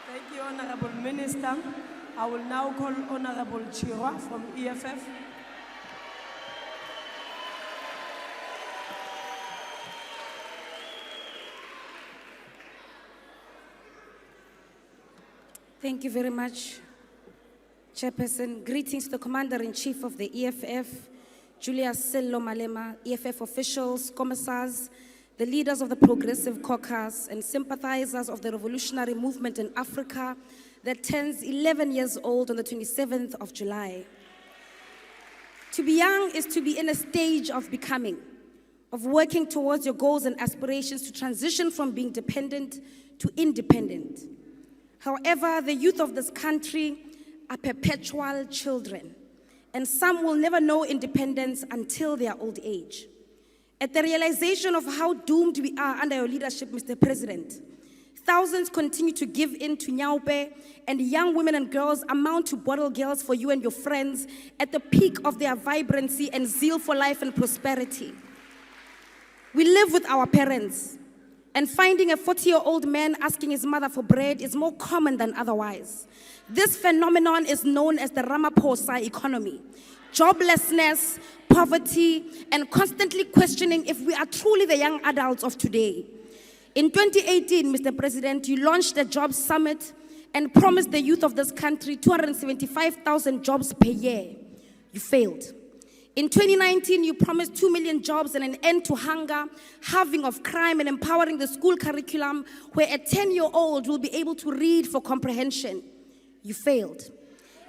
Thank you, Honorable Minister. I will now call Honorable Chirwa from EFF. Thank you very much, Chairperson. Greetings to the Commander-in-Chief of the EFF, Julius Sello Malema, EFF officials, commissars, the leaders of the Progressive Caucus, and sympathizers of the revolutionary movement in Africa that turns 11 years old on the 27th of July. To be young is to be in a stage of becoming, of working towards your goals and aspirations to transition from being dependent to independent. However, the youth of this country are perpetual children, and some will never know independence until their old age. At the realization of how doomed we are under your leadership, Mr. President, thousands continue to give in to nyaupe, and young women and girls amount to bottle girls for you and your friends at the peak of their vibrancy and zeal for life and prosperity. We live with our parents, and finding a 40-year-old man asking his mother for bread is more common than otherwise. This phenomenon is known as the Ramaphosa economy. Joblessness, poverty, and constantly questioning if we are truly the young adults of today. In 2018, Mr. President, you launched a jobs summit and promised the youth of this country 275,000 jobs per year. You failed. In 2019, you promised 2 million jobs and an end to hunger, halving of crime, and empowering the school curriculum where a 10-year-old will be able to read for comprehension. You failed.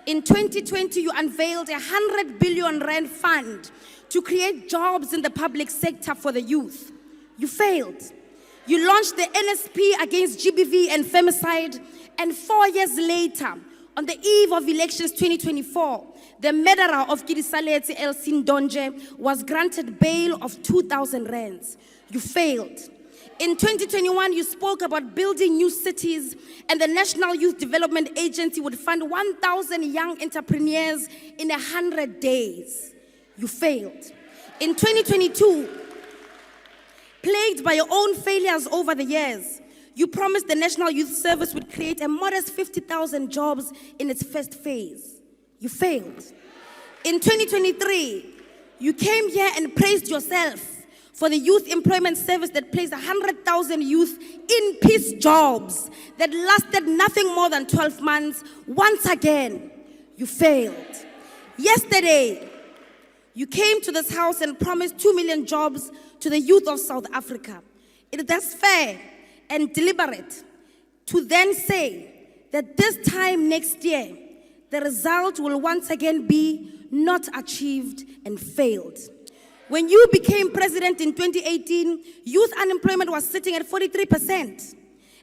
In 2020, you unveiled a 100 billion rand fund to create jobs in the public sector for the youth. You failed. You launched the NSP against GBV and femicide, and 4 years later, on the eve of elections 2024, the murderer of Kidisaletse Elsin Donje was granted bail of 2,000 rands. You failed. In 2021, you spoke about building new cities, and the National Youth Development Agency would fund 1,000 young entrepreneurs in 100 days. You failed. In 2022, plagued by your own failures over the years, you promised the National Youth Service would create a modest 50,000 jobs in its first phase. You failed. In 2023, you came here and praised yourself for the youth employment service that placed 100,000 youth in peace jobs that lasted nothing more than 12 months. Once again, you failed. Yesterday, you came to this house and promised 2 million jobs to the youth of South Africa. It is thus fair and deliberate to then say that this time next year, the result will once again be not achieved and failed. When you became president in 2018, youth unemployment was sitting at 43%.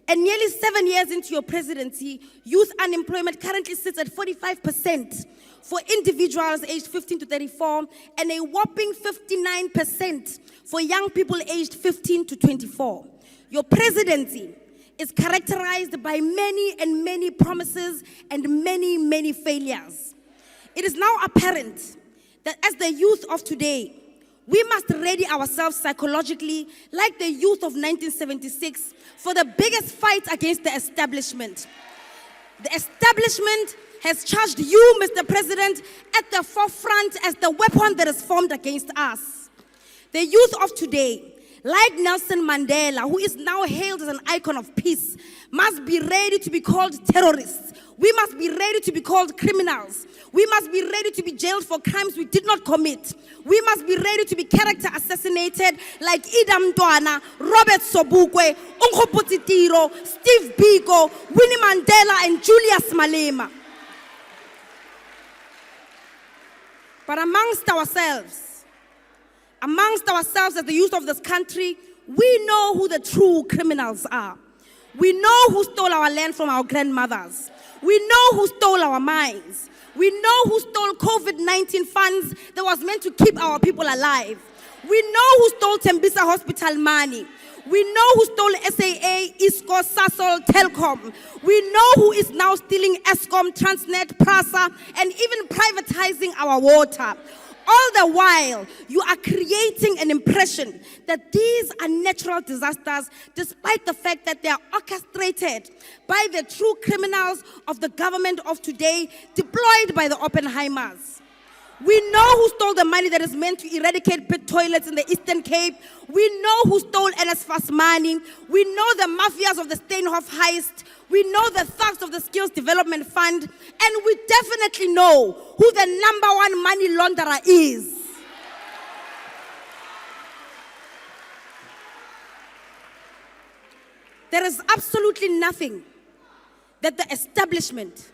And nearly 7 years into your presidency, youth unemployment currently sits at 45% for individuals aged 15 to 34, and a whopping 59% for young people aged 15 to 24. Your presidency is characterized by many promises and many failures. It is now apparent that as the youth of today, we must ready ourselves psychologically like the youth of 1976 for the biggest fight against the establishment. The establishment has charged you, Mr. President, at the forefront as the weapon that is formed against us. The youth of today, like Nelson Mandela, who is now hailed as an icon of peace, must be ready to be called terrorists. We must be ready to be called criminals. We must be ready to be jailed for crimes we did not commit. We must be ready to be character assassinated like Idam Dwana, Robert Sobukwe, Unkhopoti Tiro, Steve Biko, Winnie Mandela, and Julius Malema. But amongst ourselves as the youth of this country, we know who the true criminals are. We know who stole our land from our grandmothers. We know who stole our minds. We know who stole COVID-19 funds that was meant to keep our people alive. We know who stole Tembisa Hospital money. We know who stole SAA, ISCO, Sasol, Telkom. We know who is now stealing Eskom, Transnet, Prasa, and even privatizing our water. All the while, you are creating an impression that these are natural disasters, despite the fact that they are orchestrated by the true criminals of the government of today, deployed by the Oppenheimers. We know who stole the money that is meant to eradicate pit toilets in the Eastern Cape. We know who stole NSFAS money. We know the mafias of the Steenhof heist. We know the thugs of the Skills Development Fund. And we definitely know who the #1 money launderer is. There is absolutely nothing that the establishment,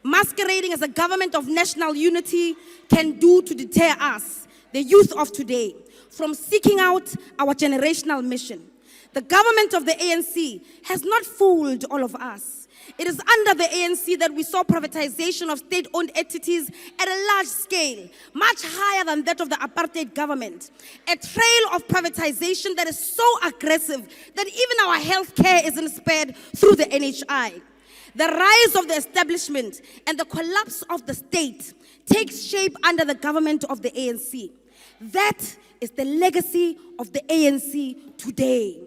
masquerading as a government of national unity, can do to deter us, the youth of today, from seeking out our generational mission. The government of the ANC has not fooled all of us. It is under the ANC that we saw privatization of state-owned entities at a large scale, much higher than that of the apartheid government. A trail of privatization that is so aggressive that even our health care isn't spared through the NHI. The rise of the establishment and the collapse of the state takes shape under the government of the ANC. That is the legacy of the ANC today.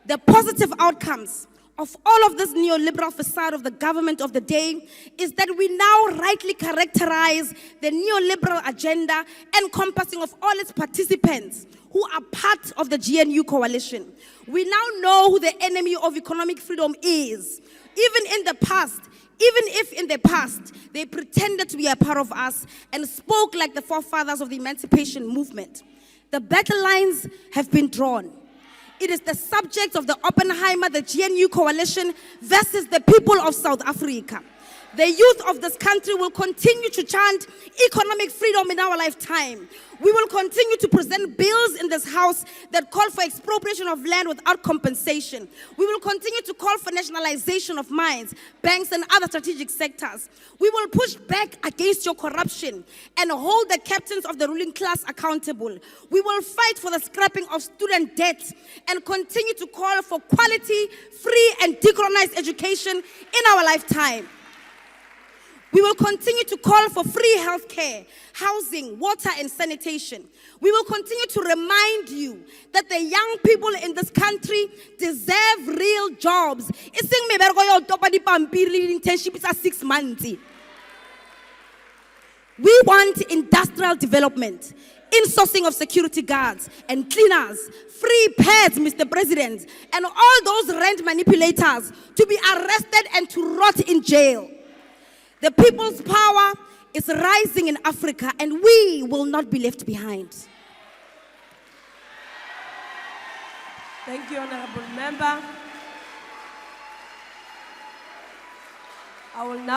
The positive outcomes of all of this neoliberal facade of the government of the day is that we now rightly characterize the neoliberal agenda encompassing of all its participants who are part of the GNU coalition. We now know who the enemy of economic freedom is. Even if in the past they pretended to be a part of us and spoke like the forefathers of the emancipation movement. The battle lines have been drawn. It is the subject of the Oppenheimer, the GNU coalition versus the people of South Africa. The youth of this country will continue to chant economic freedom in our lifetime. We will continue to present bills in this house that call for expropriation of land without compensation. We will continue to call for nationalization of mines, banks, and other strategic sectors. We will push back against your corruption and hold the captains of the ruling class accountable. We will fight for the scrapping of student debt and continue to call for quality, free, and decolonized education in our lifetime. We will continue to call for free healthcare, housing, water, and sanitation. We will continue to remind you that the young people in this country deserve real jobs. Iseng mebereko ya topa dipampiri le internship is 6 months. We want industrial development, insourcing of security guards and cleaners, free pads, Mr. President, and all those rent manipulators to be arrested and to rot in jail. The people's power is rising in Africa, and we will not be left behind. Thank you, Honorable Member. I will now